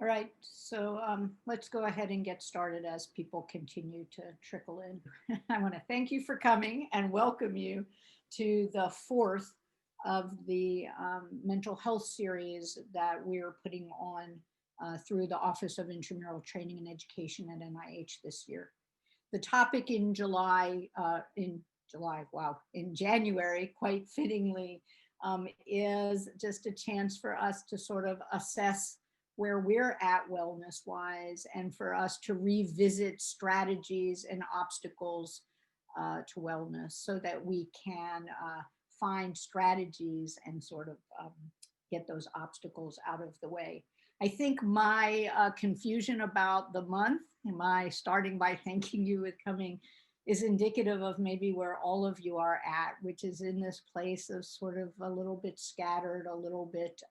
All right, so let's go ahead and get started as people continue to trickle in. I want to thank you for coming and welcome you to the fourth of the mental health series that we're putting on through the Office of Intramural Training and Education at NIH this year. The topic in January, quite fittingly, is just a chance for us to sort of assess where we're at wellness wise and for us to revisit strategies and obstacles to wellness so that we can find strategies and sort of get those obstacles out of the way. I think my confusion about the month, my starting by thanking you with coming, is indicative of maybe where all of you are at, which is in this place of sort of a little bit scattered, a little bit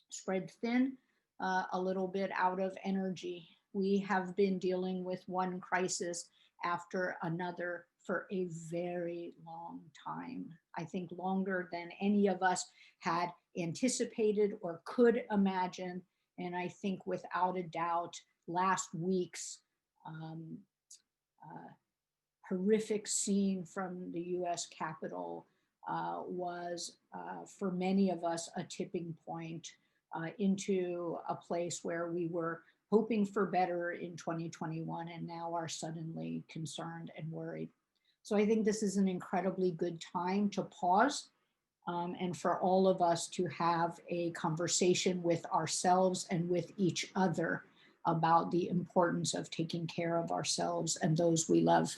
spread thin, a little bit out of energy. We have been dealing with one crisis after another for a very long time. I think longer than any of us had anticipated or could imagine. And I think without a doubt, last week's horrific scene from the US Capitol was, for many of us, a tipping point into a place where we were hoping for better in 2021 and now are suddenly concerned and worried. So I think this is an incredibly good time to pause and for all of us to have a conversation with ourselves and with each other about the importance of taking care of ourselves and those we love.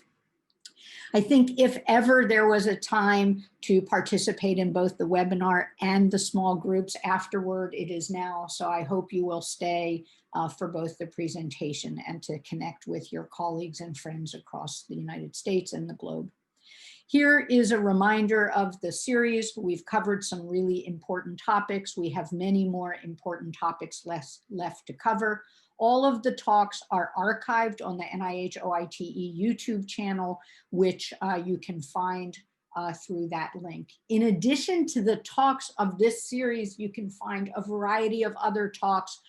I think if ever there was a time to participate in both the webinar and the small groups afterward, it is now. So I hope you will stay for both the presentation and to connect with your colleagues and friends across the United States and the globe. Here is a reminder of the series. We've covered some really important topics. We have many more important topics left to cover. All of the talks are archived on the NIH OITE YouTube channel, which you can find through that link. In addition to the talks of this series, you can find a variety of other talks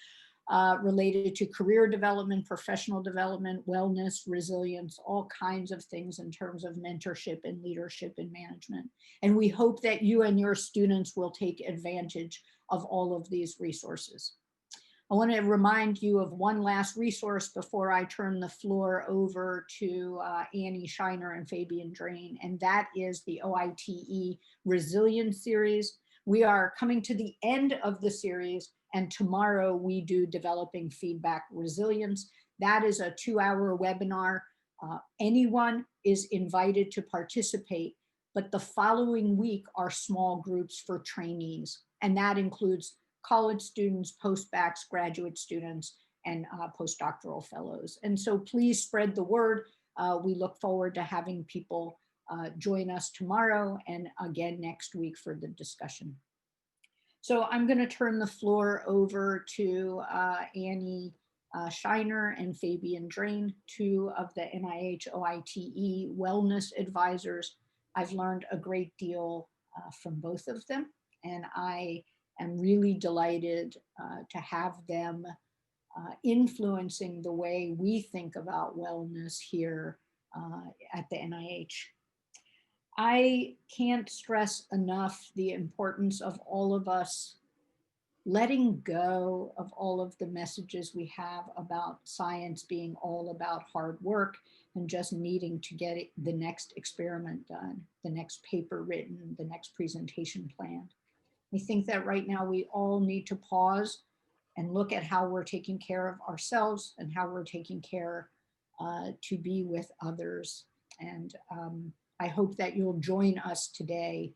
related to career development, professional development, wellness, resilience, all kinds of things in terms of mentorship and leadership and management. And we hope that you and your students will take advantage of all of these resources. I want to remind you of one last resource before I turn the floor over to Annie Shiner and Fabian Drain, and that is the OITE Resilience Series. We are coming to the end of the series, and tomorrow we do Developing Feedback Resilience. That is a 2-hour webinar. Anyone is invited to participate, but the following week are small groups for trainees, and that includes college students, post-bacs, graduate students, and postdoctoral fellows. And so please spread the word. We look forward to having people join us tomorrow and again next week for the discussion. So I'm going to turn the floor over to Annie Shiner and Fabian Drain, two of the NIH OITE wellness advisors. I've learned a great deal from both of them, and I am really delighted to have them influencing the way we think about wellness here at the NIH. I can't stress enough the importance of all of us letting go of all of the messages we have about science being all about hard work and just needing to get the next experiment done, the next paper written, the next presentation planned. I think that right now we all need to pause and look at how we're taking care of ourselves and how we're taking care to be with others. And I hope that you'll join us today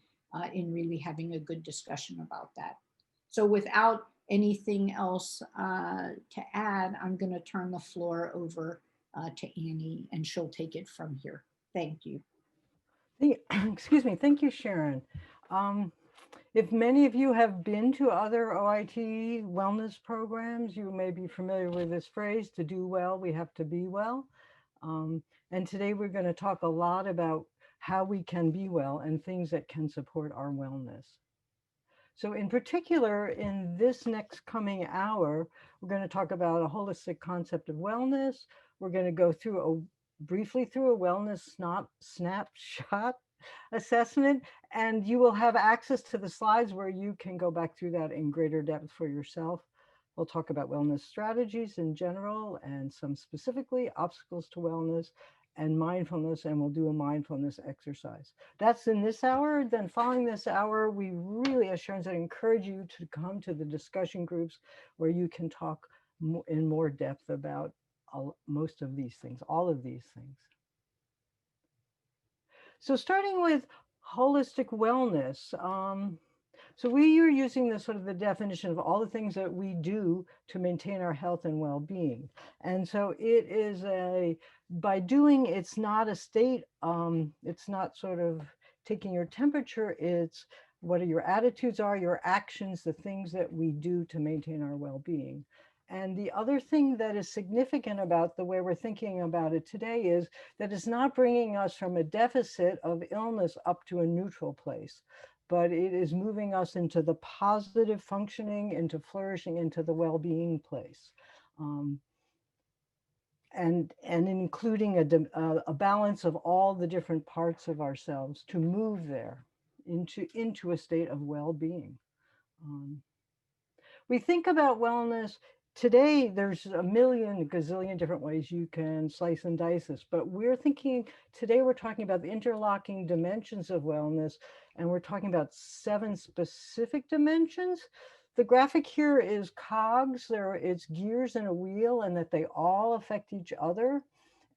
in really having a good discussion about that. So without anything else to add, I'm going to turn the floor over to Annie, and she'll take it from here. Thank you. Excuse me. Thank you, Sharon. If many of you have been to other OIT wellness programs, you may be familiar with this phrase, to do well, we have to be well. And today we're going to talk a lot about how we can be well and things that can support our wellness. So in particular, in this next coming hour, we're going to talk about a holistic concept of wellness. We're going to go through briefly through a wellness snapshot assessment, and you will have access to the slides where you can go back through that in greater depth for yourself. We'll talk about wellness strategies in general and some specifically obstacles to wellness and mindfulness, and we'll do a mindfulness exercise. That's in this hour. Then following this hour, we really, as Sharon said, encourage you to come to the discussion groups where you can talk in more depth about most of these things, all of these things. So starting with holistic wellness, so we are using the sort of the definition of all the things that we do to maintain our health and well-being. And so it is by doing, it's not a state, it's not sort of taking your temperature, it's what your attitudes are, your actions, the things that we do to maintain our well-being. And the other thing that is significant about the way we're thinking about it today is that it's not bringing us from a deficit of illness up to a neutral place, but it is moving us into the positive functioning, into flourishing, into the well-being place. And including a balance of all the different parts of ourselves to move there into a state of well-being. We think about wellness today, there's a gazillion different ways you can slice and dice this, but today we're talking about the interlocking dimensions of wellness, and we're talking about 7 specific dimensions. The graphic here is cogs, it's gears in a wheel, and that they all affect each other.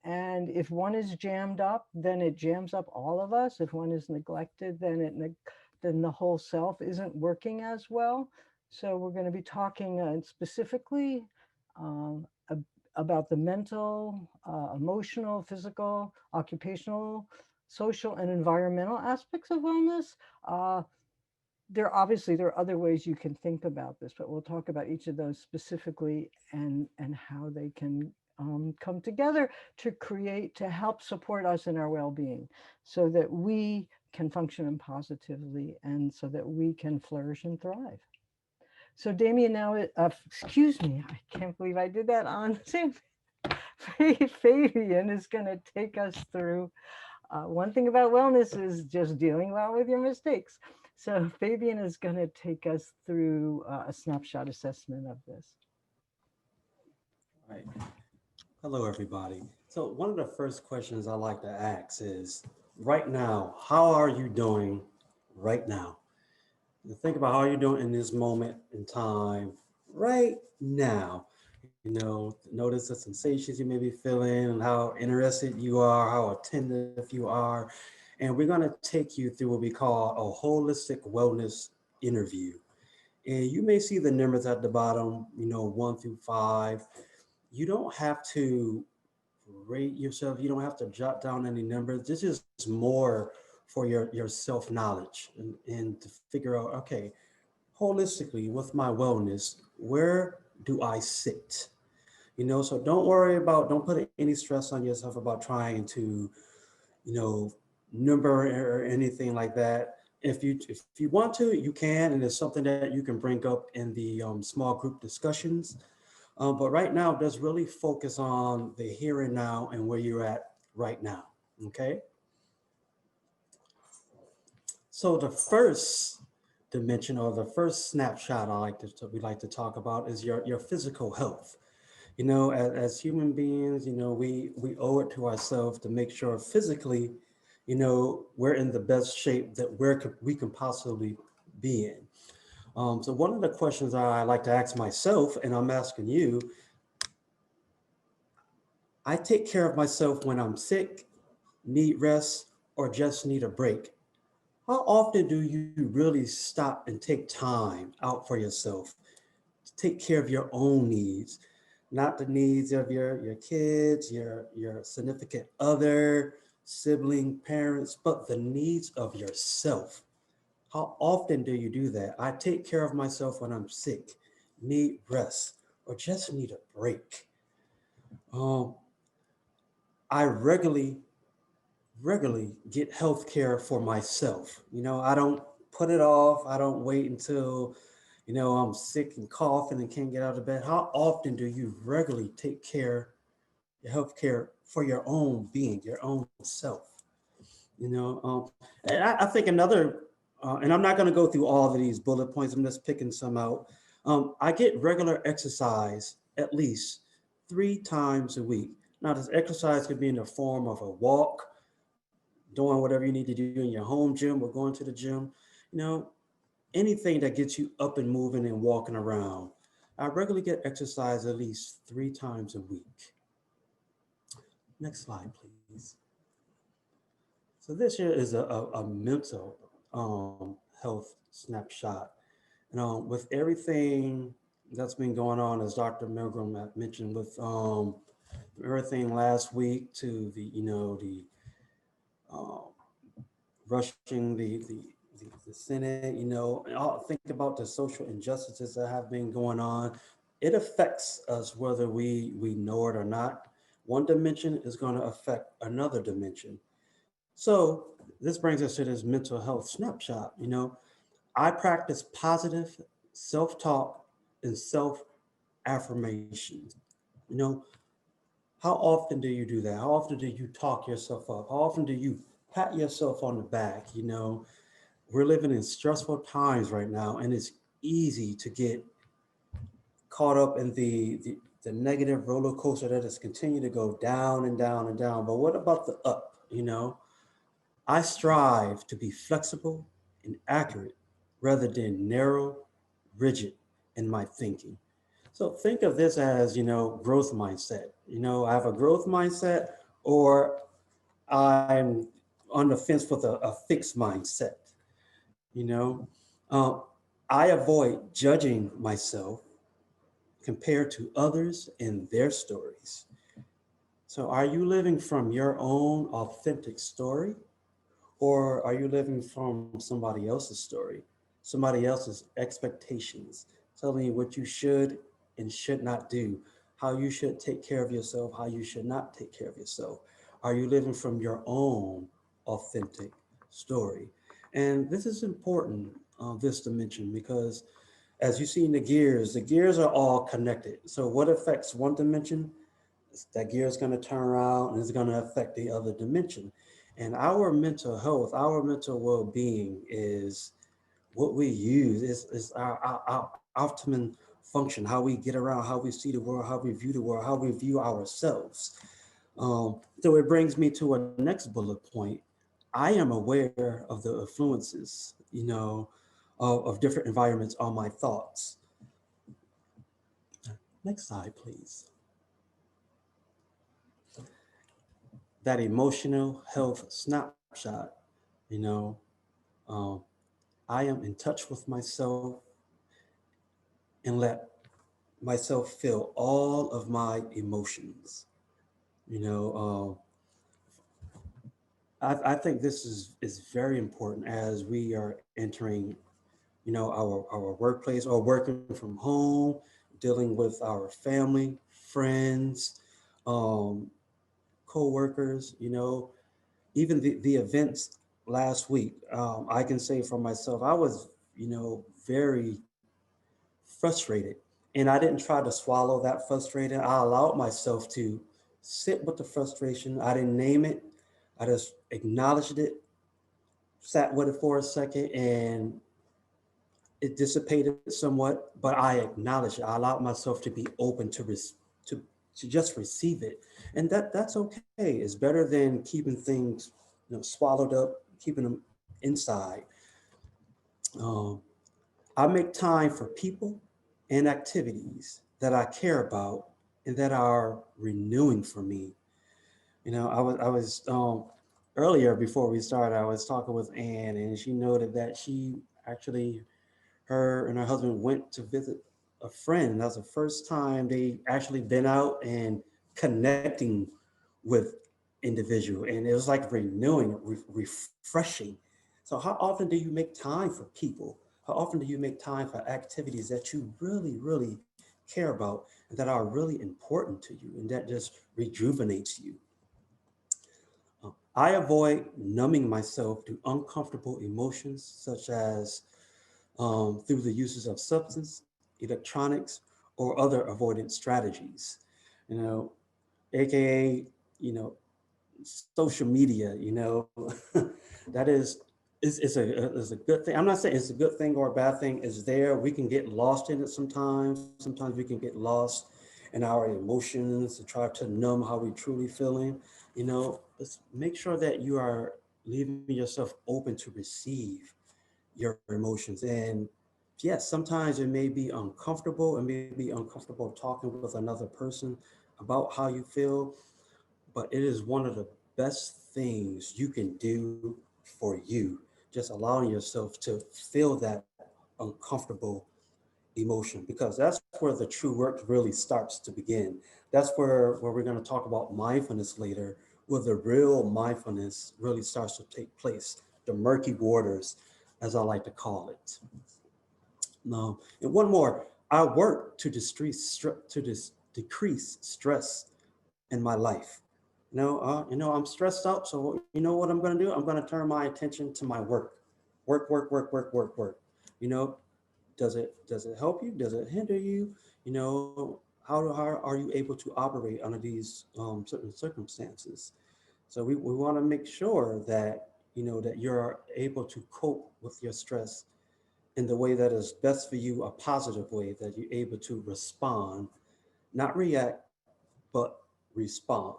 And if one is jammed up, then it jams up all of us. If one is neglected, then the whole self isn't working as well. So we're going to be talking specifically about the mental, emotional, physical, occupational, social, and environmental aspects of wellness. There are other ways you can think about this, but we'll talk about each of those specifically and how they can come together to help support us in our well-being so that we can function positively and so that we can flourish and thrive. So Damien, now, excuse me, I can't believe I did that on Zoom. Fabian is going to take us through. One thing about wellness is just dealing well with your mistakes. So Fabian is going to take us through a snapshot assessment of this. All right. Hello, everybody. So one of the first questions I like to ask is, right now, how are you doing right now? Think about how you're doing in this moment in time right now. Notice the sensations you may be feeling and how interested you are, how attentive you are. And we're going to take you through what we call a holistic wellness interview. And you may see the numbers at the bottom, 1 through 5. You don't have to rate yourself. You don't have to jot down any numbers. This is more for your self-knowledge and to figure out, okay, holistically with my wellness, where do I sit? So don't put any stress on yourself about trying to, number or anything like that. If you want to, you can, and it's something that you can bring up in the small group discussions. But right now, just really focus on the here and now and where you're at right now. Okay. So the first dimension or the first snapshot we like to talk about is your physical health. As human beings, we owe it to ourselves to make sure physically, we're in the best shape that we can possibly be in. So one of the questions I like to ask myself, and I'm asking you, I take care of myself when I'm sick, need rest, or just need a break. How often do you really stop and take time out for yourself to take care of your own needs, not the needs of your kids, your significant other, sibling, parents, but the needs of yourself? How often do you do that? I take care of myself when I'm sick, need rest, or just need a break. I regularly get health care for myself. I don't put it off. I don't wait until, I'm sick and coughing and can't get out of bed. How often do you regularly take care, your health care for your own being, your own self? And I think another, and I'm not going to go through all of these bullet points. I'm just picking some out. I get regular exercise at least 3 times a week. Now, this exercise could be in the form of a walk, doing whatever you need to do in your home gym or going to the gym, you know, anything that gets you up and moving and walking around. I regularly get exercise at least 3 times a week. Next slide, please. So this here is a mental health snapshot. With everything that's been going on, as Dr. Milgram had mentioned, with everything last week to the um, rushing the Senate, and think about the social injustices that have been going on. It affects us whether we know it or not. One dimension is going to affect another dimension. So this brings us to this mental health snapshot. I practice positive self-talk and self-affirmations. You know, how often do you do that? How often do you talk yourself up? How often do you pat yourself on the back? We're living in stressful times right now, and it's easy to get caught up in the negative roller coaster that is continue to go down and down and down. But what about the up? I strive to be flexible and accurate rather than narrow, rigid in my thinking. So think of this as, growth mindset. I have a growth mindset, or I'm on the fence with a fixed mindset. You know, uh, I avoid judging myself compared to others and their stories. So are you living from your own authentic story, or are you living from somebody else's story, somebody else's expectations, telling you what you should and should not do, how you should take care of yourself, how you should not take care of yourself? Are you living from your own authentic story? And this is important, this dimension, because as you see in the gears are all connected. So what affects one dimension, that gear is going to turn around and it's going to affect the other dimension. And our mental health, our mental well-being is what we use, is our optimum function, how we get around, how we see the world, how we view the world, how we view ourselves. So it brings me to a next bullet point. I am aware of the influences, of different environments on my thoughts. Next slide, please. That emotional health snapshot, you know, um, I am in touch with myself and let myself feel all of my emotions. You know, I think this is very important as we are entering, our workplace or working from home, dealing with our family, friends, um, co-workers, even the events last week. I can say for myself, I was, very frustrated. And I didn't try to swallow that frustration. I allowed myself to sit with the frustration. I didn't name it. I just acknowledged it, sat with it for a second, and it dissipated somewhat, but I acknowledged it. I allowed myself to be open to, to just receive it. And that's okay. It's better than keeping things, swallowed up, keeping them inside. Um, I make time for people and activities that I care about and that are renewing for me. I was earlier before we started, I was talking with Ann, and she noted that she actually, her and her husband went to visit a friend. That was the first time they actually been out and connecting with individual, and it was like renewing, refreshing. So how often do you make time for people? How often do you make time for activities that you really, really care about and that are really important to you and that just rejuvenates you? I avoid numbing myself to uncomfortable emotions, such as through the uses of substance, electronics, or other avoidance strategies. You know, AKA, you know, social media. That is a good thing. I'm not saying it's a good thing or a bad thing. It's there. We can get lost in it sometimes. Sometimes we can get lost in our emotions to try to numb how we truly feeling. Let's make sure that you are leaving yourself open to receive your emotions. And yes, sometimes it may be uncomfortable. It may be uncomfortable talking with another person about how you feel, but it is one of the best things you can do for you. Just allowing yourself to feel that uncomfortable emotion, because that's where the true work really starts to begin. That's where we're going to talk about mindfulness later, where the real mindfulness really starts to take place, the murky waters, as I like to call it. No, and one more. I work to decrease stress in my life. I'm stressed out, so you know what I'm going to do? I'm going to turn my attention to my work. Work, work, work, work, work, work. You know, does it help you? Does it hinder you? How are you able to operate under these certain circumstances? So we want to make sure that that you're able to cope with your stress in the way that is best for you, a positive way that you're able to respond, not react, but respond.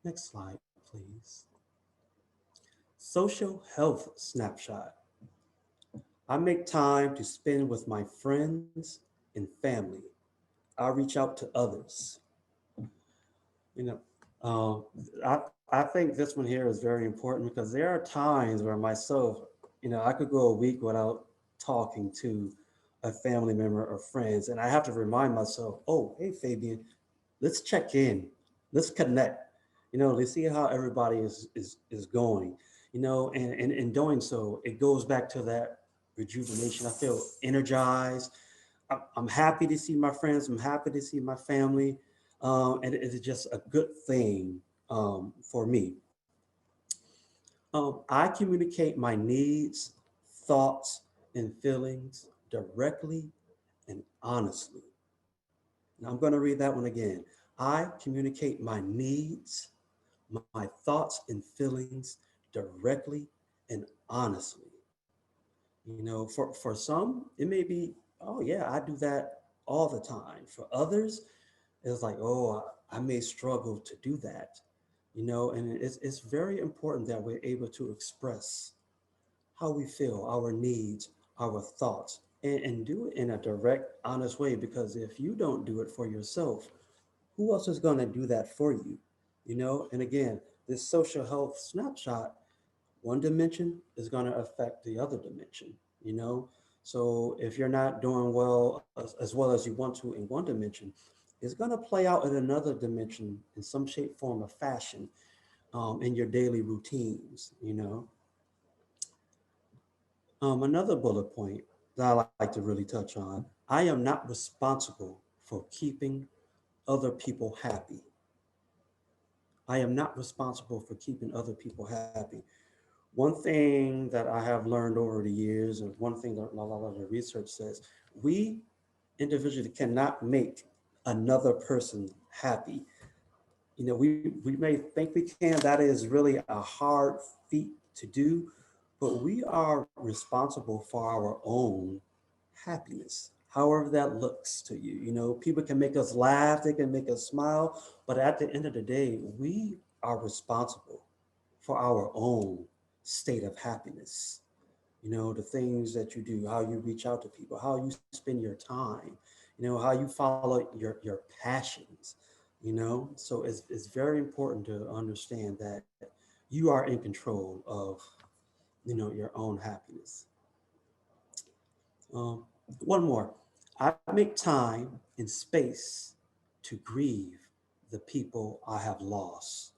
Next slide, please. Social health snapshot. I make time to spend with my friends and family. I reach out to others. You know, I think this one here is very important because there are times where myself, I could go a week without talking to a family member or friends, and I have to remind myself, oh, hey, Fabian, let's check in, let's connect. Let's see how everybody is going. And in doing so, it goes back to that rejuvenation. I feel energized. I'm happy to see my friends. I'm happy to see my family, and it's just a good thing for me. I communicate my needs, thoughts, and feelings directly and honestly. Now I'm going to read that one again. I communicate my needs, my thoughts, and feelings directly and honestly. For some, it may be, oh yeah, I do that all the time. For others, it's like, oh, I may struggle to do that. And it's very important that we're able to express how we feel, our needs, our thoughts, and do it in a direct, honest way. Because if you don't do it for yourself, who else is going to do that for you? And again, this social health snapshot, one dimension is going to affect the other dimension. you know so if you're not doing well as well as you want to in one dimension, it's going to play out in another dimension in some shape, form, or fashion, in your daily routines. Another bullet point that I like to really touch on: I am not responsible for keeping other people happy. I am not responsible for keeping other people happy. One thing that I have learned over the years, and one thing that a lot of the research says, we individually cannot make another person happy. We may think we can. That is really a hard feat to do, but we are responsible for our own happiness, however that looks to you. People can make us laugh, they can make us smile, but at the end of the day, we are responsible for our own state of happiness. The things that you do, how you reach out to people, how you spend your time, how you follow your passions. So it's very important to understand that you are in control of your own happiness. um, One more. I make time and space to grieve the people I have lost.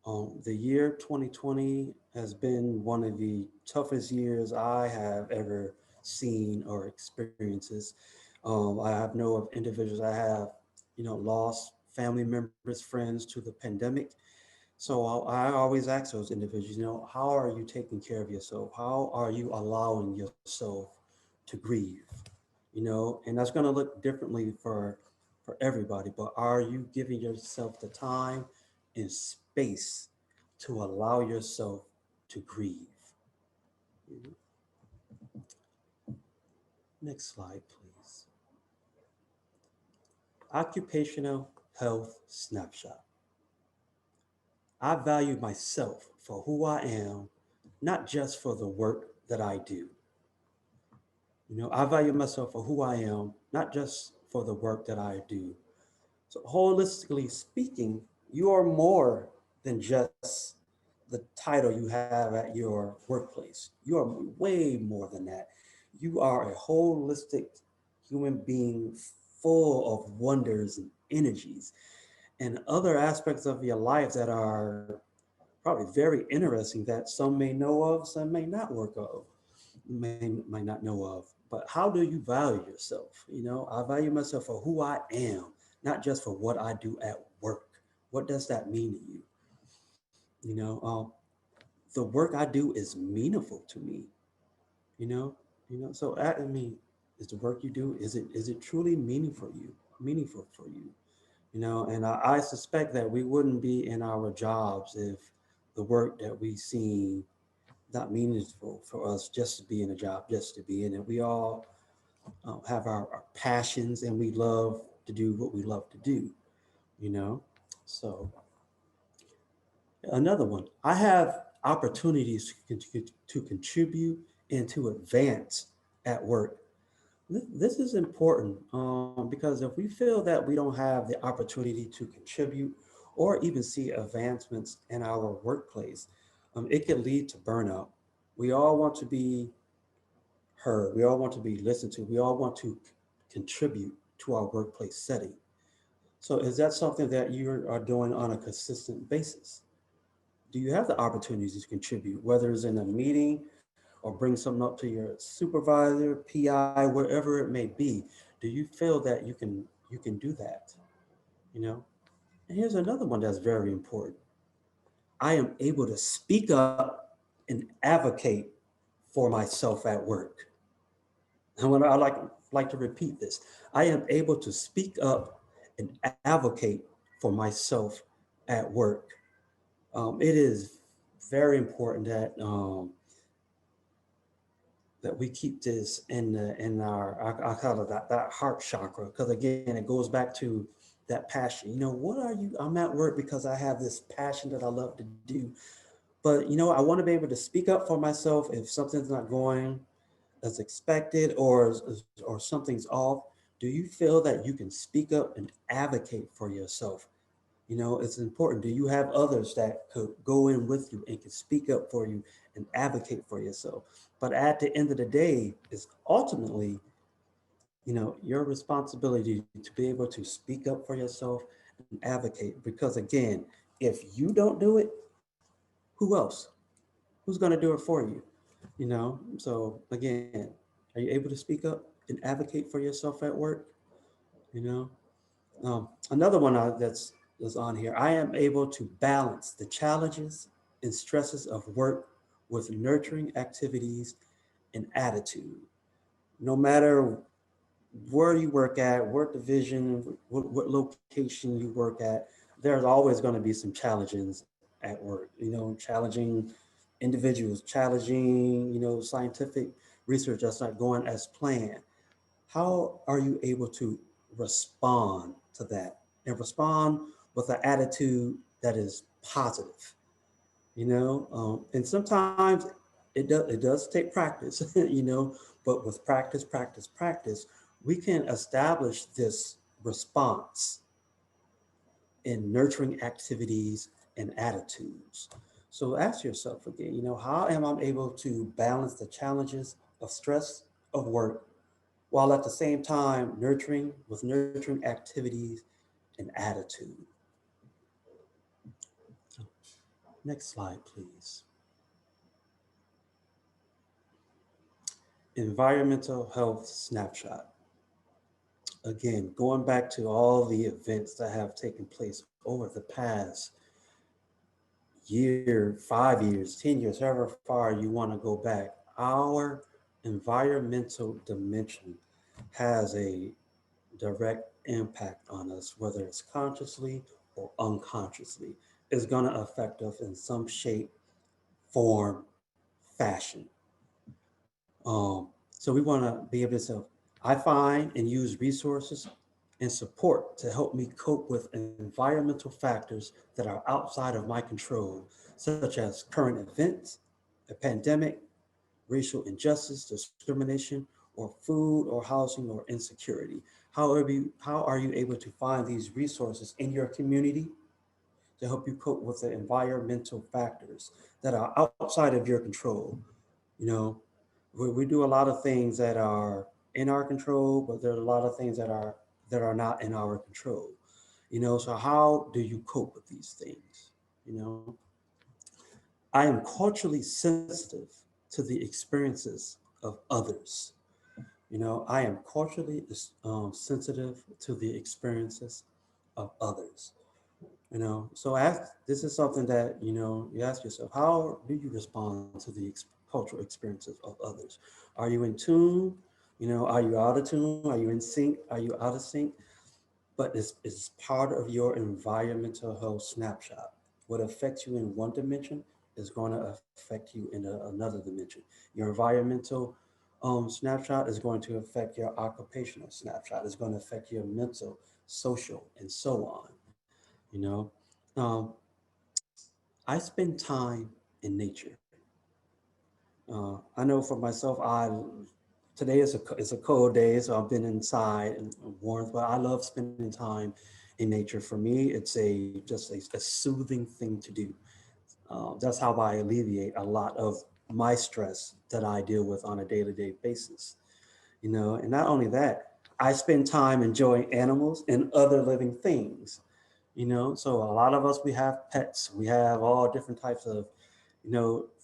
The year 2020 has been one of the toughest years I have ever seen or experiences. I have know of individuals I have, lost family members, friends to the pandemic. So I always ask those individuals, how are you taking care of yourself? How are you allowing yourself to grieve? And that's going to look differently for everybody, but are you giving yourself the time and space to allow yourself to grieve? Mhm. Next slide, please. Occupational health snapshot. I value myself for who I am, not just for the work that I do. I value myself for who I am, not just for the work that I do. So, holistically speaking, you are more than just the title you have at your workplace. You are way more than that. You are a holistic human being full of wonders and energies and other aspects of your life that are probably very interesting that some may know of, some may not work of, might not know of. But how do you value yourself? I value myself for who I am, not just for what I do at work. What does that mean to you? You know, um, the work I do is meaningful to me. You know, So I mean, is the work you do is it truly meaningful for you? And I suspect that we wouldn't be in our jobs if the work that we see not meaningful for us just to be in a job, just to be in it. We all have our passions and we love to do what we love to do, you know? So another one, I have opportunities to contribute and to advance at work. This is important because if we feel that we don't have the opportunity to contribute or even see advancements in our workplace, it can lead to burnout. We all want to be heard. We all want to be listened to. We all want to contribute to our workplace setting. So, is that something that you are doing on a consistent basis? Do you have the opportunities to contribute, whether it's in a meeting or bring something up to your supervisor, PI, wherever it may be? Do you feel that you can do that? You know. And here's another one that's very important. I am able to speak up and advocate for myself at work. And when I like to repeat this, I am able to speak up and advocate for myself at work. It is very important that we keep this in our I call it that heart chakra, because again it goes back to that passion. What are you? I'm at work because I have this passion that I love to do, but I want to be able to speak up for myself if something's not going as expected or something's off. Do you feel that you can speak up and advocate for yourself? It's important. Do you have others that could go in with you and can speak up for you and advocate for yourself? But at the end of the day, it's ultimately, your responsibility to be able to speak up for yourself and advocate. Because again, if you don't do it, who else? Who's going to do it for you? So again, are you able to speak up and advocate for yourself at work? You know, Another one that's on here. I am able to balance the challenges and stresses of work with nurturing activities and attitude. No matter where you work at, what division, what location you work at, there's always going to be some challenges at work. Challenging individuals, challenging, scientific research that's not going as planned. How are you able to respond to that and respond with an attitude that is positive? And sometimes it does take practice, but with practice, we can establish this response in nurturing activities and attitudes. So ask yourself again, how am I able to balance the challenges of stress of work while at the same time nurturing activities and attitude? Next slide, please. Environmental health snapshot. again, going back to all the events that have taken place over the past year, 5 years, 10 years, however far you want to go back, our environmental dimension has a direct impact on us, whether it's consciously or unconsciously. It's going to affect us in some shape, form, fashion. So we want to be able to, I find and use resources and support to help me cope with environmental factors that are outside of my control, such as current events, a pandemic, racial injustice, discrimination, or food or housing or insecurity. How are you able to find these resources in your community to help you cope with the environmental factors that are outside of your control? You know, we do a lot of things that are in our control, but there are a lot of things that are not in our control. So how do you cope with these things? You know, I am culturally sensitive to the experiences of others. I am culturally sensitive to the experiences of others. This is something that you ask yourself: how do you respond to the cultural experiences of others? Are you in tune? Are you out of tune? Are you in sync? Are you out of sync? But it's part of your environmental health snapshot. What affects you in one dimension is going to affect you in another dimension. Your environmental snapshot is going to affect your occupational snapshot. It's going to affect your mental, social, and so on. You know, um, I spend time in nature. I know for myself, today is a cold day, so I've been inside and warmth, but I love spending time in nature. For me, it's a soothing thing to do. That's how I alleviate a lot of my stress that I deal with on a day-to-day basis. And not only that, I spend time enjoying animals and other living things. So a lot of us, we have pets, we have all different types of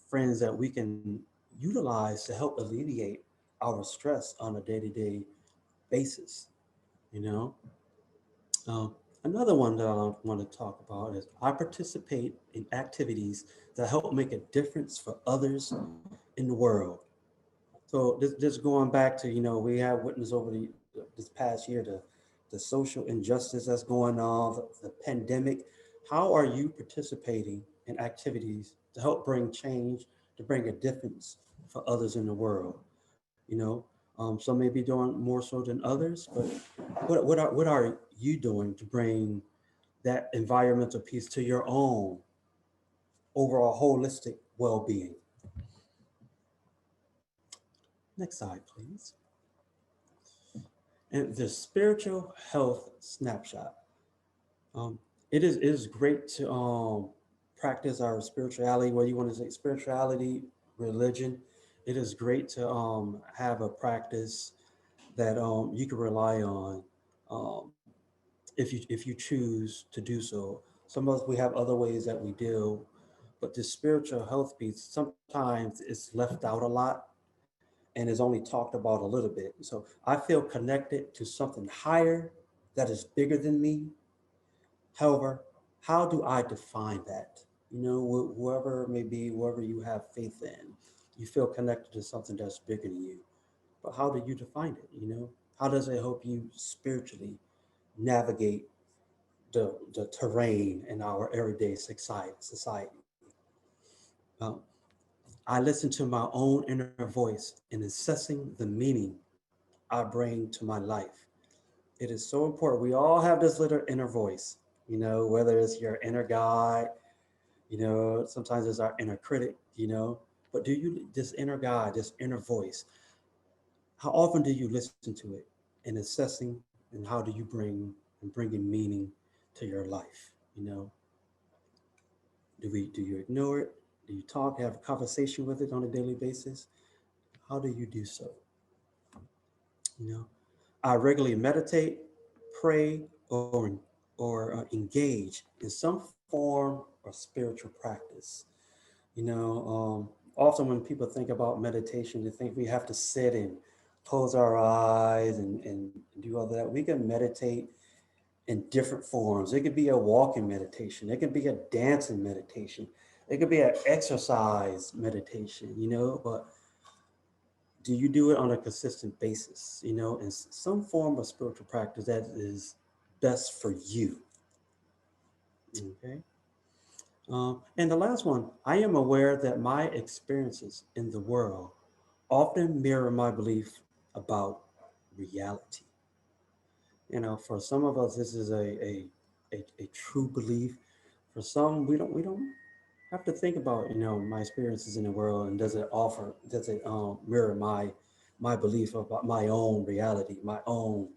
friends that we can utilize to help alleviate our stress on a day-to-day basis. you know um, Another one that I want to talk about is I participate in activities that help make a difference for others in the world. So this going back to, we have witnessed over this past year, the social injustice that's going on, the pandemic. How are you participating in activities to help bring change, to bring a difference for others in the world? Some may be doing more so than others, but what are you doing to bring that environmental piece to your own overall holistic well-being? Next slide, please. And the spiritual health snapshot. Um, it is great to practice our spirituality, whether you want to say spirituality, religion. It is great to have a practice that you can rely on, um, if you choose to do so. Some of us, we have other ways that we deal, but the spiritual health piece sometimes is left out a lot and is only talked about a little bit. So I feel connected to something higher that is bigger than me. However, how do I define that? Whoever it may be, whoever you have faith in, you feel connected to something that's bigger than you. But how do you define it? How does it help you spiritually navigate the terrain in our everyday society? Um, I listen to my own inner voice in assessing the meaning I bring to my life. It is so important. We all have this little inner voice, whether it's your inner guide, sometimes it's our inner critic, but do you, this inner guide, this inner voice, how often do you listen to it in assessing, and how do you bringing meaning to your life? Do you ignore it? Do you talk, have a conversation with it on a daily basis? How do you do so? You know, I regularly meditate, pray, or engage in some form of spiritual practice. Often when people think about meditation, they think we have to sit and close our eyes and do all that, we can meditate in different forms. It could be a walking meditation. It could be a dancing meditation. It could be an exercise meditation, but do you do it on a consistent basis, in some form of spiritual practice that is best for you? Okay. And the last one, I am aware that my experiences in the world often mirror my belief about reality. For some of us, this is a true belief. For some, we don't have to think about, my experiences in the world, and does it mirror my belief about my own reality, my own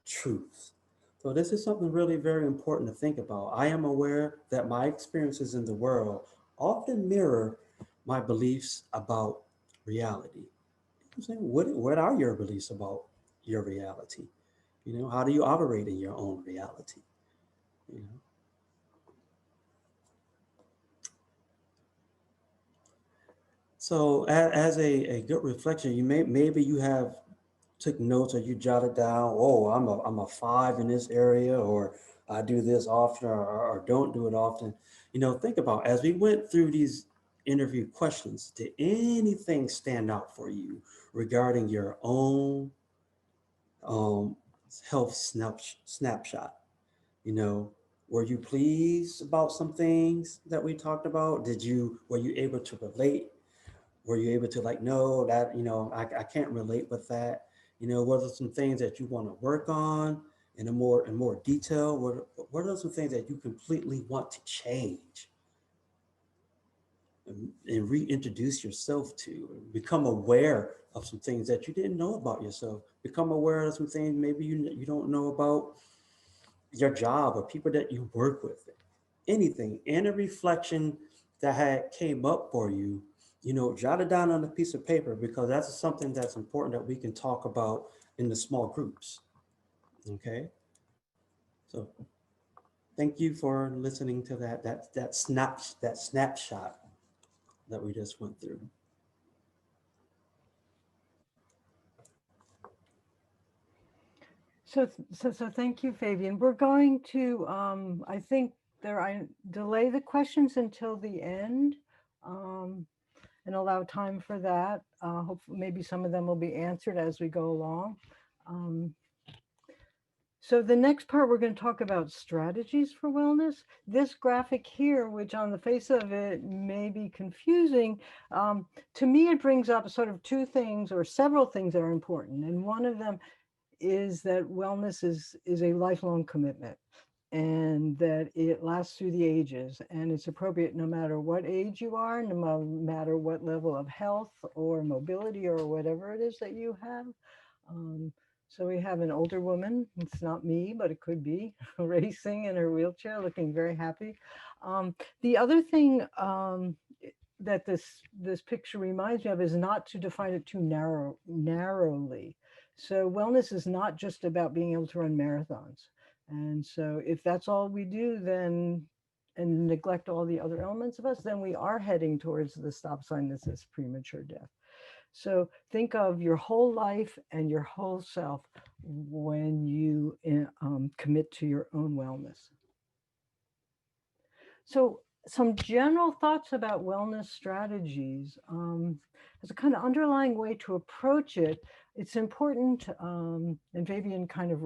truth. So this is something really very important to think about. I am aware that my experiences in the world often mirror my beliefs about reality. I'm saying, what are your beliefs about your reality? How do you operate in your own reality? You know? So as a good reflection, maybe you have took notes or you jotted down, oh, I'm a 5 in this area, or I do this often, or don't do it often. Think about, as we went through these interview questions, did anything stand out for you regarding your own um, health snapshot? You know, were you pleased about some things that we talked about? Were you able to relate? Were you able to, like, no, that, I can't relate with that? What are some things that you want to work on in more detail? What are some things that you completely want to change and reintroduce yourself to? Become aware of some things that you didn't know about yourself. Become aware of some things maybe you don't know about your job or people that you work with. Anything, any reflection that had came up for you, jot it down on a piece of paper, because that's something that's important that we can talk about in the small groups. Okay. So thank you for listening to that snapshot that we just went through. So thank you, Fabian. We're going to, I think I delay the questions until the end, and allow time for that. Hopefully, maybe some of them will be answered as we go along. So the next part, we're going to talk about strategies for wellness. This graphic here, which on the face of it may be confusing, to me, it brings up sort of two things or several things that are important. And one of them is that wellness is a lifelong commitment, and that it lasts through the ages, and it's appropriate no matter what age you are, no matter what level of health or mobility or whatever it is that you have. So we have an older woman, it's not me, but it could be, racing in her wheelchair, looking very happy. The other thing that this picture reminds me of is not to define it too narrowly. So wellness is not just about being able to run marathons. And so if that's all we do, then, and neglect all the other elements of us, then we are heading towards the stop sign that says premature death. So think of your whole life and your whole self when you commit to your own wellness. So some general thoughts about wellness strategies. As a kind of underlying way to approach it, it's important, and Fabian kind of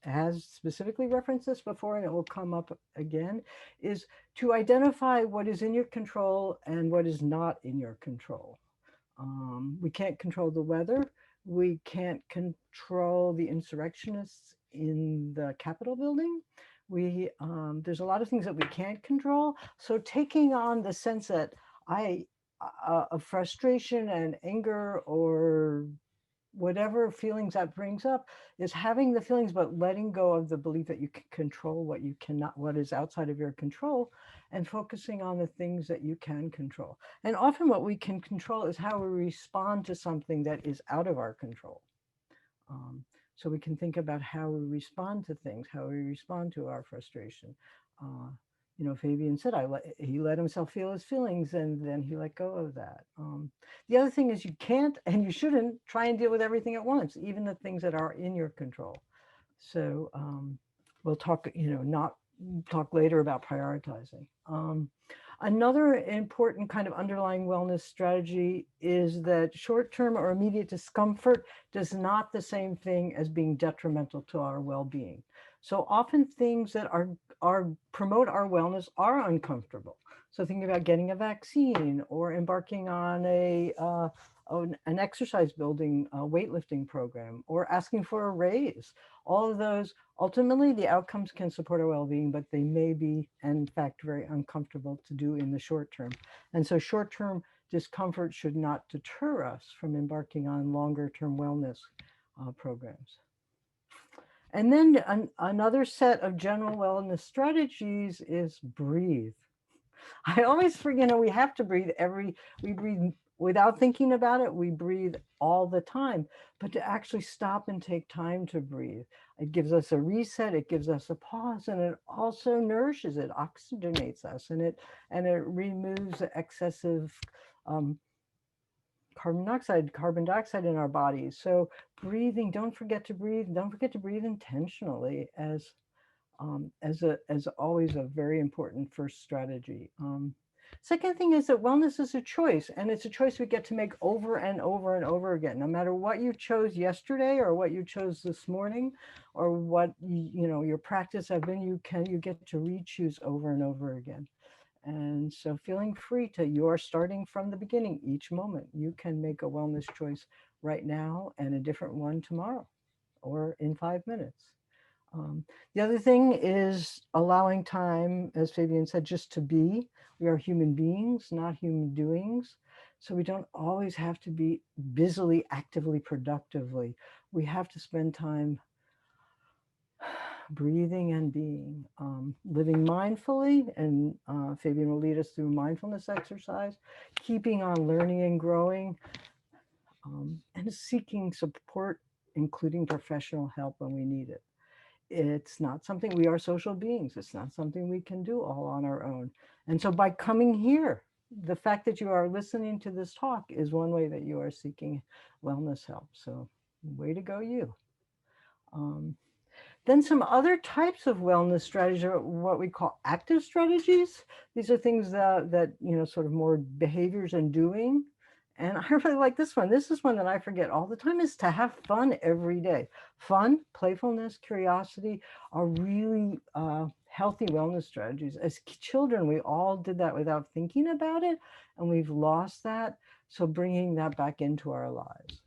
has specifically referenced this before, and it will come up again, is to identify what is in your control and what is not in your control. We can't control the weather. We can't control the insurrectionists in the Capitol building. There's a lot of things that we can't control. So taking on the sense that of frustration and anger or whatever feelings that brings up is having the feelings, but letting go of the belief that you can control what you cannot, what is outside of your control, and focusing on the things that you can control. And often what we can control is how we respond to something that is out of our control. So we can think about how we respond to things, how we respond to our frustration. you know, Fabian said, he let himself feel his feelings and then he let go of that. The other thing is you can't and you shouldn't try and deal with everything at once, even the things that are in your control. So we'll talk, you know, not talk later about prioritizing. Another important kind of underlying wellness strategy is that short-term or immediate discomfort does not the same thing as being detrimental to our well-being. So often things that are promote our wellness are uncomfortable. So thinking about getting a vaccine or embarking on an exercise building weightlifting program or asking for a raise, all of those, ultimately the outcomes can support our well-being, but they may be, in fact, very uncomfortable to do in the short term. And so short-term discomfort should not deter us from embarking on longer-term wellness programs. And then another set of general wellness strategies is breathe. I always forget, you know, we have to breathe we breathe without thinking about it, we breathe all the time, but to actually stop and take time to breathe, it gives us a reset, it gives us a pause, and it also nourishes, it oxygenates us, and it removes excessive carbon dioxide in our bodies. So breathing, don't forget to breathe intentionally as always a very important first strategy. Second thing is that wellness is a choice, and it's a choice we get to make over and over and over again. No matter what you chose yesterday or what you chose this morning or what you know your practice have been, you get to re-choose over and over again. And so feeling free to, you're starting from the beginning each moment. You can make a wellness choice right now and a different one tomorrow or in 5 minutes. The other thing is allowing time, as Fabian said, just to be. We are human beings, not human doings. So we don't always have to be busily, actively, productively. We have to spend time breathing and being, living mindfully, and Fabian will lead us through mindfulness exercise, keeping on learning and growing, and seeking support, including professional help when we need it. It's not something, we are social beings. It's not something we can do all on our own. And so by coming here, the fact that you are listening to this talk is one way that you are seeking wellness help. So way to go, you. Then some other types of wellness strategies are what we call active strategies. These are things that you know, sort of more behaviors and doing. And I really like this one. This is one that I forget all the time, is to have fun every day. Fun, playfulness, curiosity are really healthy wellness strategies. As children, we all did that without thinking about it, and we've lost that. So bringing that back into our lives.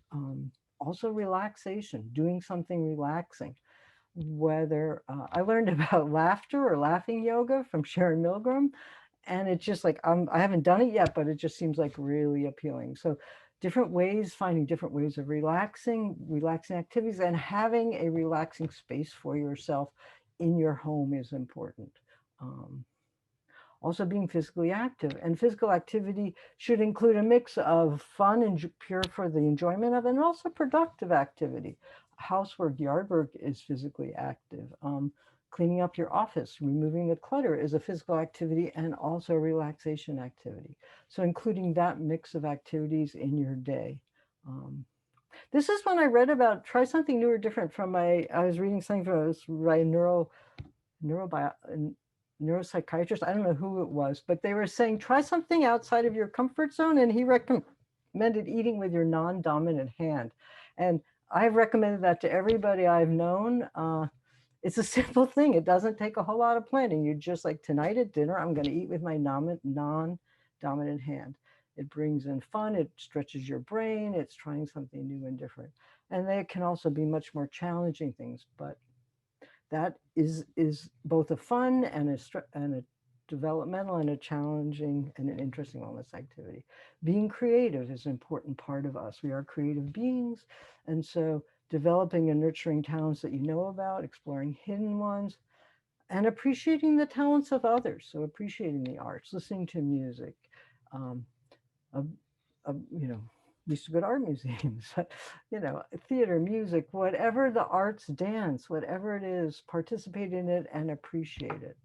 Also relaxation, doing something relaxing. Whether I learned about laughter or laughing yoga from Sharon Milgram, and it's just like I haven't done it yet, but it just seems like really appealing. So different ways, finding different ways of relaxing activities, and having a relaxing space for yourself in your home is important. Also being physically active, and physical activity should include a mix of fun and pure for the enjoyment of it, and also productive activity. Housework, yard work is physically active. Cleaning up your office, removing the clutter is a physical activity and also a relaxation activity. So including that mix of activities in your day. This is when I read about try something new or different from I was reading something from neuropsychiatrist. I don't know who it was, but they were saying try something outside of your comfort zone, and he recommended eating with your non-dominant hand. And I've recommended that to everybody I've known. It's a simple thing. It doesn't take a whole lot of planning. You're just like, tonight at dinner, I'm going to eat with my non-dominant hand. It brings in fun. It stretches your brain. It's trying something new and different. And they can also be much more challenging things, but that is both a fun and a developmental and a challenging and an interesting wellness activity. Being creative is an important part of us. We are creative beings. And so developing and nurturing talents that you know about, exploring hidden ones, and appreciating the talents of others. So appreciating the arts, listening to music, you know, we used to go to art museums, you know, theater, music, whatever the arts, dance, whatever it is, participate in it and appreciate it.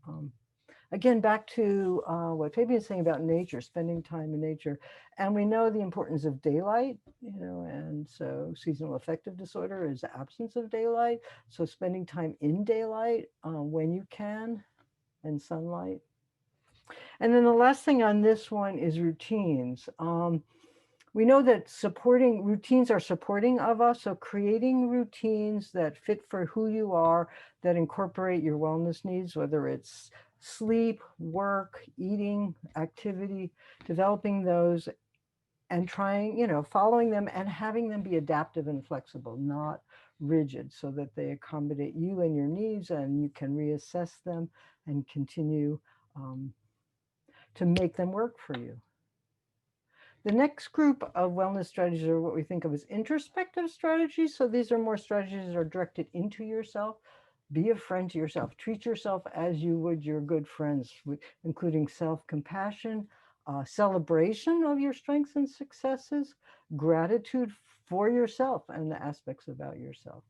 again, back to what Fabian's saying about nature, spending time in nature. And we know the importance of daylight, you know, and so seasonal affective disorder is the absence of daylight. So spending time in daylight when you can, and sunlight. And then the last thing on this one is routines. We know that supporting routines are supporting of us. So creating routines that fit for who you are, that incorporate your wellness needs, whether it's sleep, work, eating, activity, developing those and trying, you know, following them and having them be adaptive and flexible, not rigid, so that they accommodate you and your needs and you can reassess them and continue to make them work for you. The next group of wellness strategies are what we think of as introspective strategies. So these are more strategies that are directed into yourself. Be a friend to yourself. Treat yourself as you would your good friends, including self-compassion, celebration of your strengths and successes, gratitude for yourself and the aspects about yourself.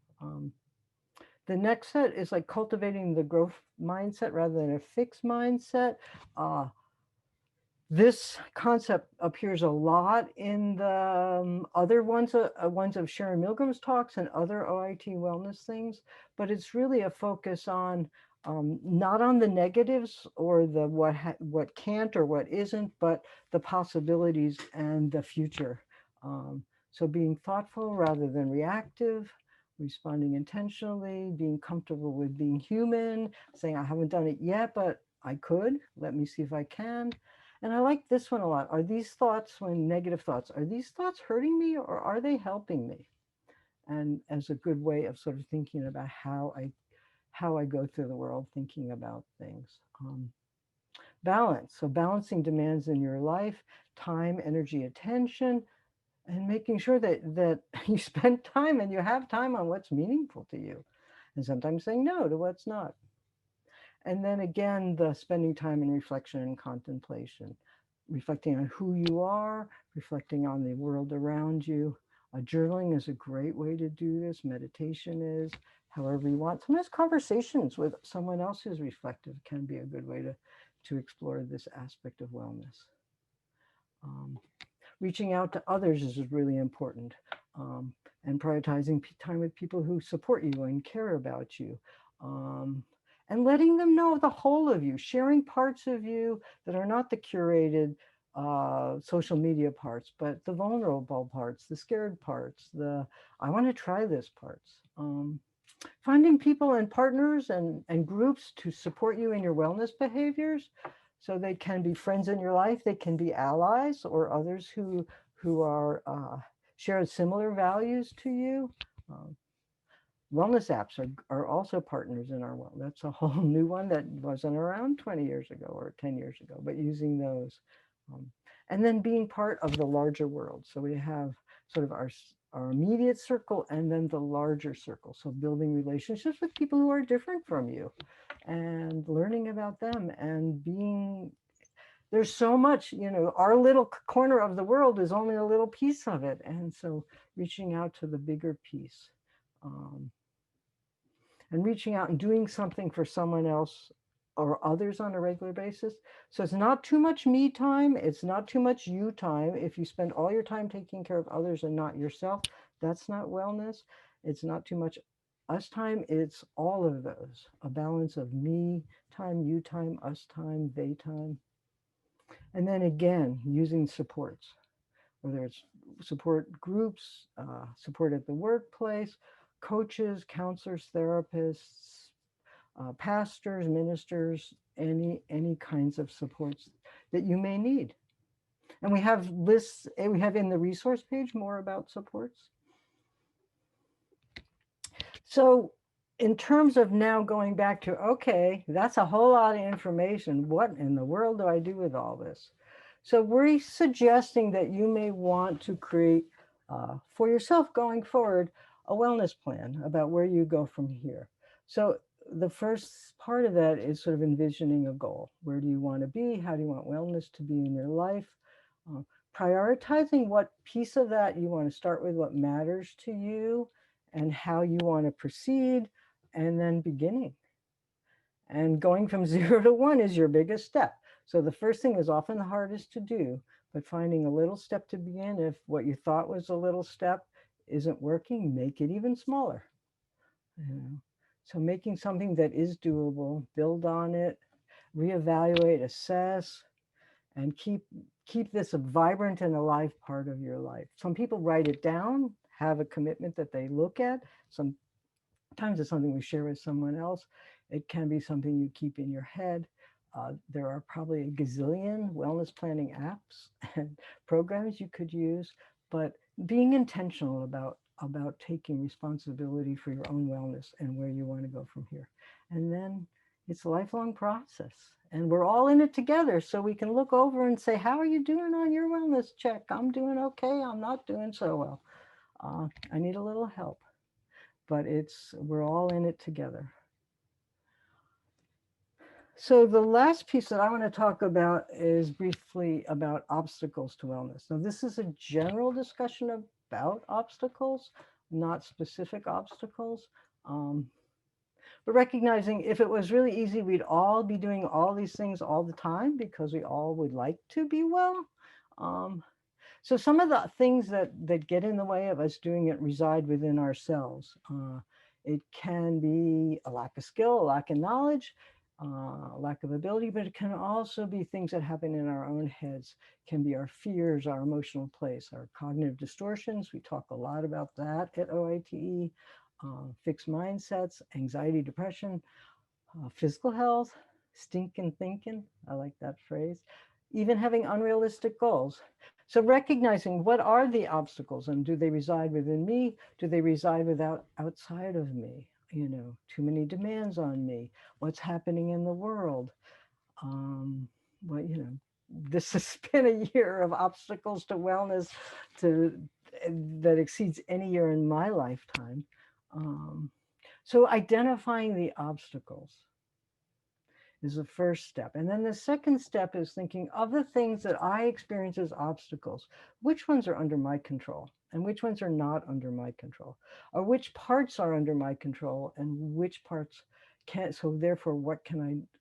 The next set is like cultivating the growth mindset rather than a fixed mindset. This concept appears a lot in the other ones of Sharon Milgram's talks and other OIT wellness things, but it's really a focus on not on the negatives or the what can't or what isn't, but the possibilities and the future. So being thoughtful rather than reactive, responding intentionally, being comfortable with being human, saying I haven't done it yet, but I could. Let me see if I can. And I like this one a lot. Are these thoughts, when negative thoughts, are these thoughts hurting me or are they helping me? And as a good way of sort of thinking about how I go through the world, thinking about things. Balance. So balancing demands in your life, time, energy, attention, and making sure that you spend time and you have time on what's meaningful to you. And sometimes saying no to what's not. And then again, the spending time in reflection and contemplation, reflecting on who you are, reflecting on the world around you. Journaling is a great way to do this. Meditation is, however you want. Sometimes conversations with someone else who's reflective can be a good way to explore this aspect of wellness. Reaching out to others is really important. And prioritizing time with people who support you and care about you. And letting them know the whole of you, sharing parts of you that are not the curated social media parts, but the vulnerable parts, the scared parts, the I want to try this parts. Finding people and partners and groups to support you in your wellness behaviors. So they can be friends in your life, they can be allies or others who are share similar values to you. Wellness apps are also partners in our world. That's a whole new one that wasn't around 20 years ago or 10 years ago, but using those. And then being part of the larger world. So we have sort of our immediate circle and then the larger circle. So building relationships with people who are different from you and learning about them and being, there's so much, you know, our little corner of the world is only a little piece of it. And so reaching out to the bigger piece. And reaching out and doing something for someone else or others on a regular basis. So it's not too much me time. It's not too much you time. If you spend all your time taking care of others and not yourself, that's not wellness. It's not too much us time. It's all of those, a balance of me time, you time, us time, they time. And then again, using supports, whether it's support groups, support at the workplace, coaches, counselors, therapists, pastors, ministers, any kinds of supports that you may need. And we have lists, we have in the resource page more about supports. So in terms of now going back to, okay, that's a whole lot of information. What in the world do I do with all this? So we're suggesting that you may want to create for yourself going forward a wellness plan about where you go from here. So the first part of that is sort of envisioning a goal. Where do you want to be? How do you want wellness to be in your life? Prioritizing what piece of that you want to start with, what matters to you, and how you want to proceed, and then beginning. And going from 0 to 1 is your biggest step. So the first thing is often the hardest to do, but finding a little step to begin. If what you thought was a little step isn't working, make it even smaller. You know? So making something that is doable, build on it, reevaluate, assess, and keep this a vibrant and alive part of your life. Some people write it down, have a commitment that they look at. Sometimes it's something we share with someone else. It can be something you keep in your head. There are probably a gazillion wellness planning apps and programs you could use, but being intentional about taking responsibility for your own wellness and where you want to go from here. And then it's a lifelong process. And we're all in it together. So we can look over and say, how are you doing on your wellness check? I'm doing okay. I'm not doing so well. I need a little help. But we're all in it together. So the last piece that I want to talk about is briefly about obstacles to wellness. Now, this is a general discussion about obstacles, not specific obstacles. But recognizing if it was really easy, we'd all be doing all these things all the time because we all would like to be well. So some of the things that get in the way of us doing it reside within ourselves. It can be a lack of skill, a lack of knowledge, lack of ability, but it can also be things that happen in our own heads. It can be our fears, our emotional place, our cognitive distortions. We talk a lot about that at OITE. Fixed mindsets, anxiety, depression, physical health, stinking thinking. I like that phrase. Even having unrealistic goals. So recognizing what are the obstacles and do they reside within me? Do they reside outside of me? You know, too many demands on me. What's happening in the world? Well, you know, this has been a year of obstacles to wellness that exceeds any year in my lifetime. So identifying the obstacles is the first step. And then the second step is thinking of the things that I experience as obstacles. Which ones are under my control and which ones are not under my control? Or which parts are under my control and which parts can't? So therefore,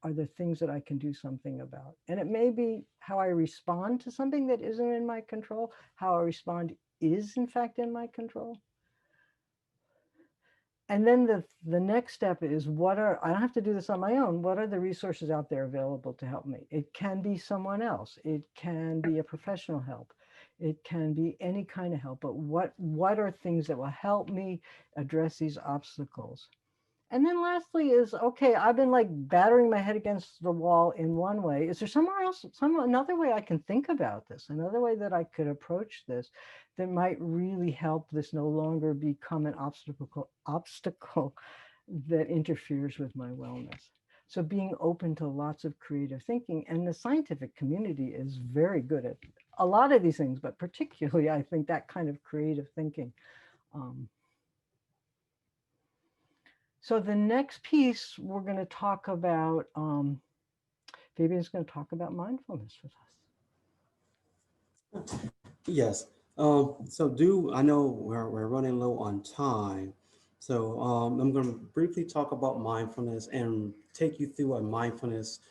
are there things that I can do something about? And it may be how I respond to something that isn't in my control. How I respond is in fact in my control. And then the next step is I don't have to do this on my own. What are the resources out there available to help me? It can be someone else. It can be a professional help. It can be any kind of help. But what are things that will help me address these obstacles? And then lastly is, okay, I've been like battering my head against the wall in one way. Is there somewhere else, another way I can think about this, another way that I could approach this that might really help this no longer become an obstacle that interferes with my wellness? So being open to lots of creative thinking, and the scientific community is very good at a lot of these things, but particularly I think that kind of creative thinking. So the next piece we're going to talk about, Fabian's going to talk about mindfulness with us. Yes. I know we're running low on time. So I'm going to briefly talk about mindfulness and take you through a mindfulness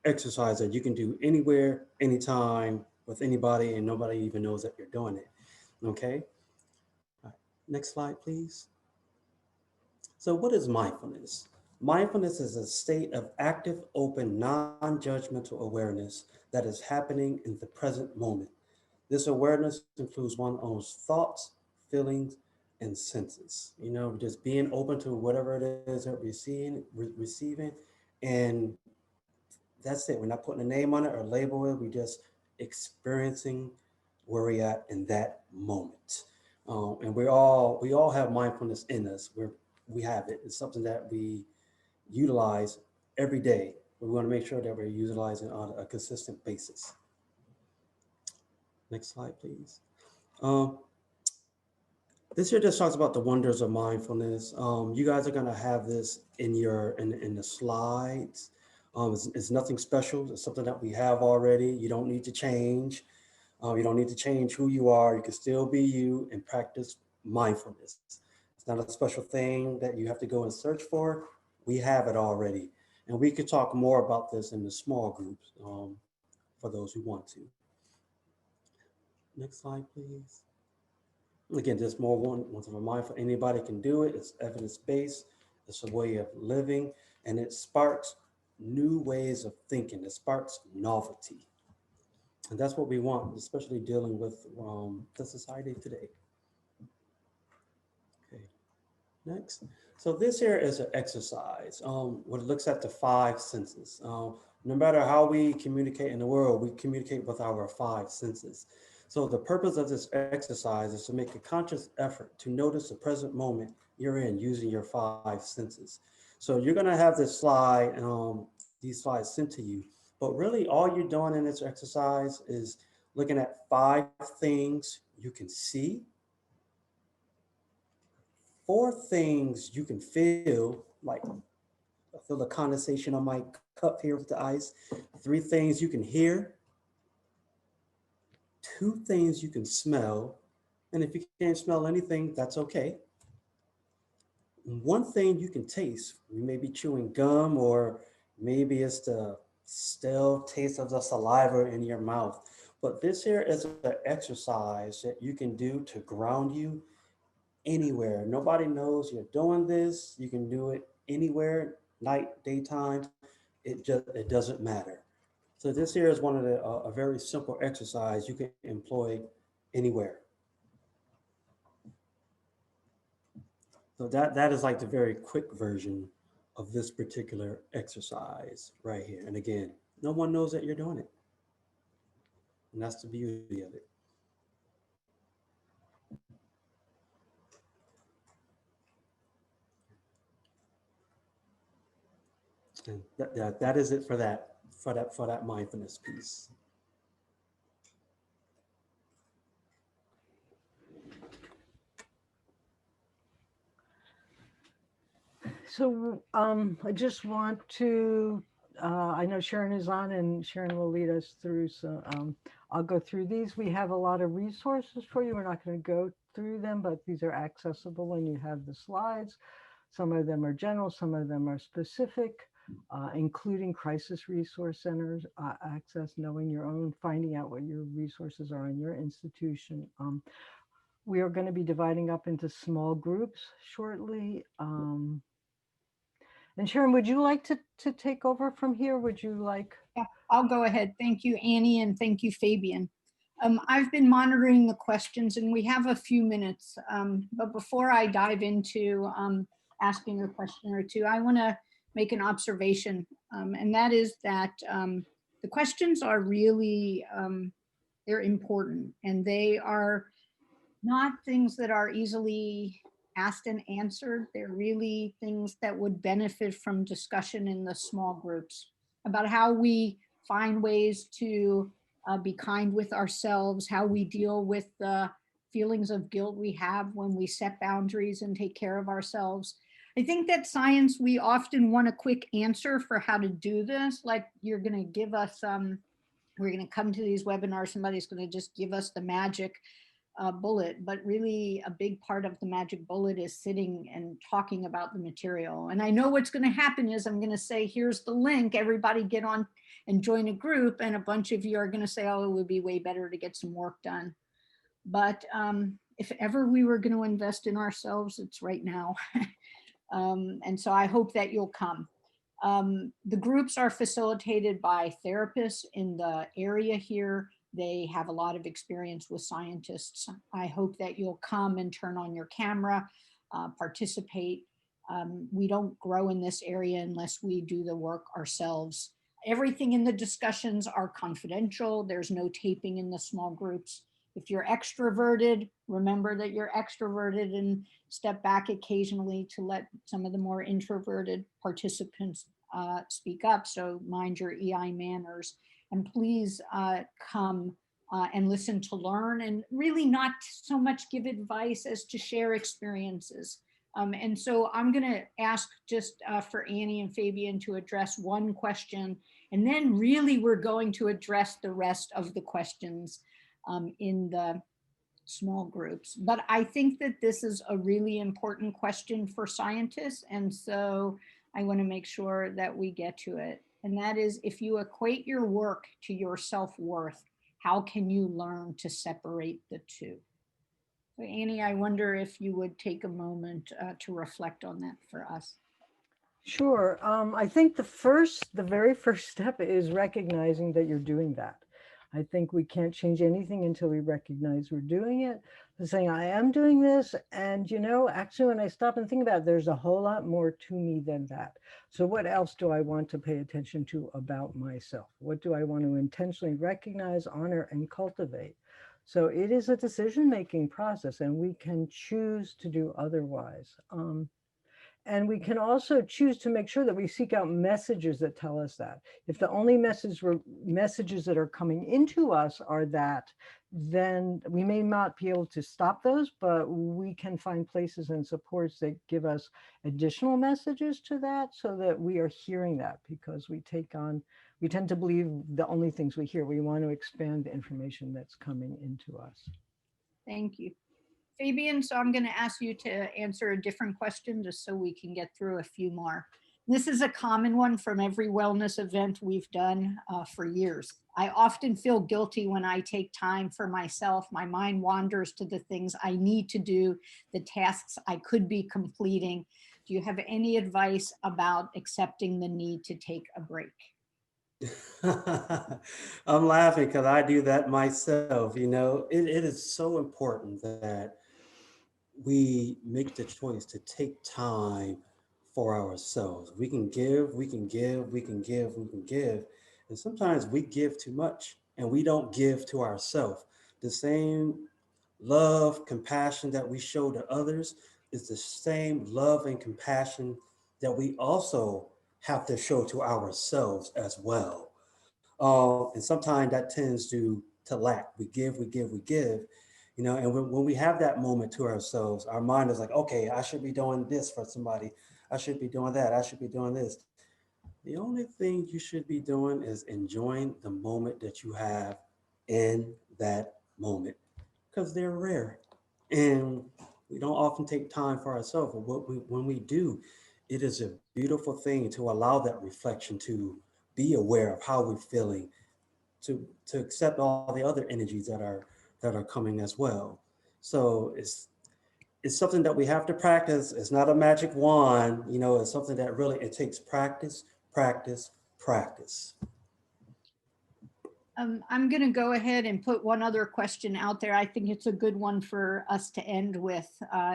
exercise that you can do anywhere, anytime, with anybody, and nobody even knows that you're doing it. Okay. All right. Next slide, please. So what is mindfulness? Mindfulness is a state of active, open, non-judgmental awareness that is happening in the present moment. This awareness includes one's own thoughts, feelings, and senses. You know, just being open to whatever it is that we're receiving, and that's it. We're not putting a name on it or label it. We're just experiencing where we're at in that moment. And we all have mindfulness in us. We have it. It's something that we utilize every day. We want to make sure that we're utilizing on a consistent basis. Next slide, please. This here just talks about the wonders of mindfulness. You guys are gonna have this in the slides. It's nothing special. It's something that we have already. You don't need to change. You don't need to change who you are. You can still be you and practice mindfulness. It's not a special thing that you have to go and search for. We have it already. And we could talk more about this in the small groups for those who want to. Next slide, please. Again, just more once a reminder, anybody can do it. It's evidence-based. It's a way of living, and it sparks new ways of thinking. It sparks novelty. And that's what we want, especially dealing with the society today. Okay, next. So this here is an exercise where it looks at the 5 senses. No matter how we communicate in the world, we communicate with our 5 senses. So the purpose of this exercise is to make a conscious effort to notice the present moment you're in using your 5 senses. So you're gonna have this slide, these slides sent to you, but really all you're doing in this exercise is looking at 5 things you can see, 4 things you can feel, like I feel the condensation on my cup here with the ice, 3 things you can hear, 2 things you can smell, and if you can't smell anything, that's okay. 1 thing you can taste. You may be chewing gum, or maybe it's the stale taste of the saliva in your mouth. But this here is an exercise that you can do to ground you anywhere. Nobody knows you're doing this. You can do it anywhere, night, daytime. It doesn't matter. So this here is one of the a very simple exercise you can employ anywhere. So that is like the very quick version of this particular exercise right here. And again, no one knows that you're doing it. And that's the beauty of it. And that is it for that mindfulness piece. So I just want to, I know Sharon is on and Sharon will lead us through, so I'll go through these. We have a lot of resources for you. We're not going to go through them, but these are accessible when you have the slides. Some of them are general, some of them are specific, including crisis resource centers, access, knowing your own, finding out what your resources are in your institution. We are going to be dividing up into small groups shortly. And Sharon, would you like to take over from here? Would you like? Yeah, I'll go ahead. Thank you, Annie, and thank you, Fabian. I've been monitoring the questions and we have a few minutes, but before I dive into asking a question or two, I want to make an observation, and that is that the questions are really, they're important, and they are not things that are easily asked and answered. They're really things that would benefit from discussion in the small groups about how we find ways to be kind with ourselves, how we deal with the feelings of guilt we have when we set boundaries and take care of ourselves. I think that science, we often want a quick answer for how to do this. Like you're going to give us, we're going to come to these webinars, somebody's going to just give us the magic bullet, but really a big part of the magic bullet is sitting and talking about the material. And I know what's going to happen is I'm going to say, here's the link, everybody get on and join a group. And a bunch of you are going to say, oh, it would be way better to get some work done. But if ever we were going to invest in ourselves, it's right now. And so I hope that you'll come. The groups are facilitated by therapists in the area here. They have a lot of experience with scientists. I hope that you'll come and turn on your camera, participate. We don't grow in this area unless we do the work ourselves. Everything in the discussions are confidential. There's no taping in the small groups. If you're extroverted, remember that you're extroverted and step back occasionally to let some of the more introverted participants speak up. So mind your EI manners. And please come and listen to learn, and really not so much give advice as to share experiences. And so I'm going to ask just for Annie and Fabian to address one question, and then really we're going to address the rest of the questions in the small groups. But I think that this is a really important question for scientists. And so I want to make sure that we get to it. And that is, if you equate your work to your self-worth, how can you learn to separate the two? So Annie, I wonder if you would take a moment to reflect on that for us. Sure. I think the very first step is recognizing that you're doing that. I think we can't change anything until we recognize we're doing it. So saying, I am doing this. And, actually, when I stop and think about it, there's a whole lot more to me than that. So what else do I want to pay attention to about myself? What do I want to intentionally recognize, honor, and cultivate? So it is a decision-making process, and we can choose to do otherwise. And we can also choose to make sure that we seek out messages that tell us that. If the only messages that are coming into us are that, then we may not be able to stop those, but we can find places and supports that give us additional messages to that, so that we are hearing that, because we tend to believe the only things we hear. We want to expand the information that's coming into us. Thank you. Fabian, so I'm going to ask you to answer a different question just so we can get through a few more. This is a common one from every wellness event we've done for years. I often feel guilty when I take time for myself. My mind wanders to the things I need to do, the tasks I could be completing. Do you have any advice about accepting the need to take a break? I'm laughing because I do that myself. It is so important that we make the choice to take time for ourselves. We can give, we can give, we can give, we can give. And sometimes we give too much and we don't give to ourselves. The same love, compassion that we show to others is the same love and compassion that we also have to show to ourselves as well. And sometimes that tends to lack. We give, we give, we give, and when we have that moment to ourselves, our mind is like, okay, I should be doing this for somebody. I should be doing that. I should be doing this. The only thing you should be doing is enjoying the moment that you have in that moment, because they're rare. And we don't often take time for ourselves. But when we do, it is a beautiful thing to allow that reflection, to be aware of how we're feeling, to accept all the other energies that are coming as well. So it's something that we have to practice. It's not a magic wand, it's something that really, it takes practice, practice, practice. I'm going to go ahead and put one other question out there. I think it's a good one for us to end with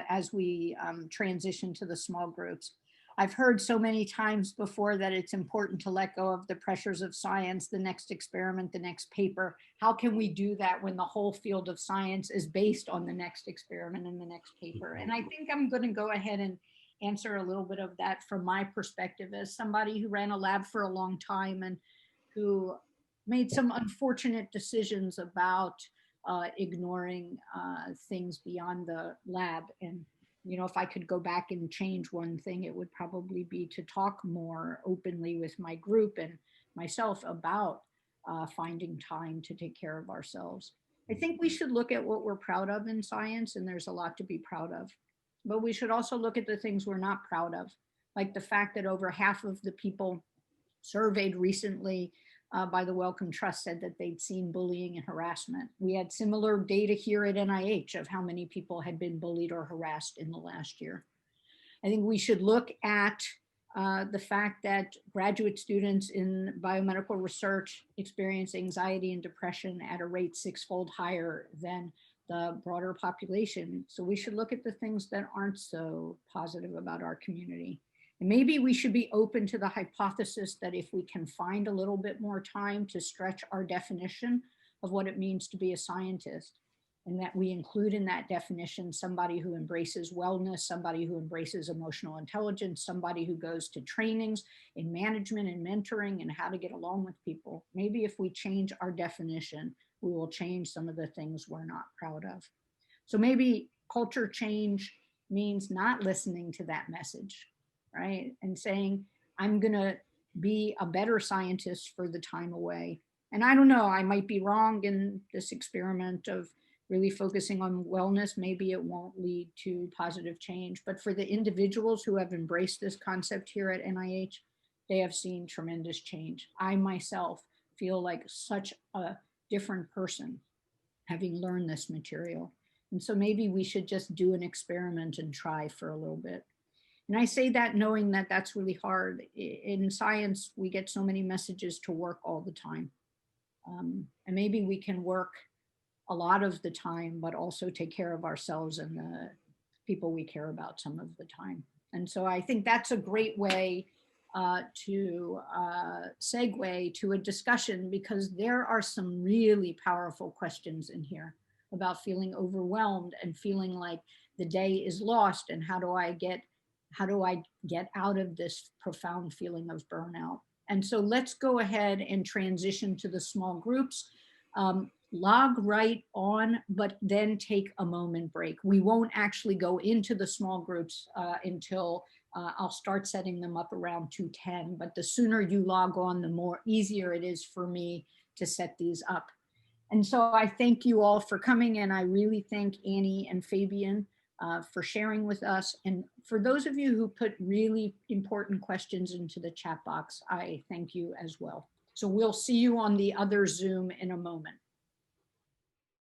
as we transition to the small groups. I've heard so many times before that it's important to let go of the pressures of science, the next experiment, the next paper. How can we do that when the whole field of science is based on the next experiment and the next paper? And I think I'm going to go ahead and answer a little bit of that from my perspective as somebody who ran a lab for a long time and who made some unfortunate decisions about ignoring things beyond the lab. And if I could go back and change one thing, it would probably be to talk more openly with my group and myself about finding time to take care of ourselves. I think we should look at what we're proud of in science, and there's a lot to be proud of. But we should also look at the things we're not proud of, like the fact that over half of the people surveyed recently by the Wellcome Trust said that they'd seen bullying and harassment. We had similar data here at NIH of how many people had been bullied or harassed in the last year. I think we should look at the fact that graduate students in biomedical research experience anxiety and depression at a rate 6-fold higher than the broader population. So we should look at the things that aren't so positive about our community. And maybe we should be open to the hypothesis that if we can find a little bit more time to stretch our definition of what it means to be a scientist, and that we include in that definition somebody who embraces wellness, somebody who embraces emotional intelligence, somebody who goes to trainings in management and mentoring and how to get along with people. Maybe if we change our definition, we will change some of the things we're not proud of. So maybe culture change means not listening to that message, right? And saying, I'm going to be a better scientist for the time away. And I don't know, I might be wrong in this experiment of really focusing on wellness, maybe it won't lead to positive change. But for the individuals who have embraced this concept here at NIH, they have seen tremendous change. I myself feel like such a different person having learned this material. And so maybe we should just do an experiment and try for a little bit. And I say that knowing that that's really hard. In science, we get so many messages to work all the time. And maybe we can work a lot of the time, but also take care of ourselves and the people we care about some of the time. And so I think that's a great way to segue to a discussion, because there are some really powerful questions in here about feeling overwhelmed and feeling like the day is lost, and how do I get out of this profound feeling of burnout. And so let's go ahead and transition to the small groups. Log right on, but then take a moment break. We won't actually go into the small groups until I'll start setting them up around 2:10, but the sooner you log on, the more easier it is for me to set these up. And so I thank you all for coming, and I really thank Annie and Fabian for sharing with us. And for those of you who put really important questions into the chat box, I thank you as well. So we'll see you on the other Zoom in a moment.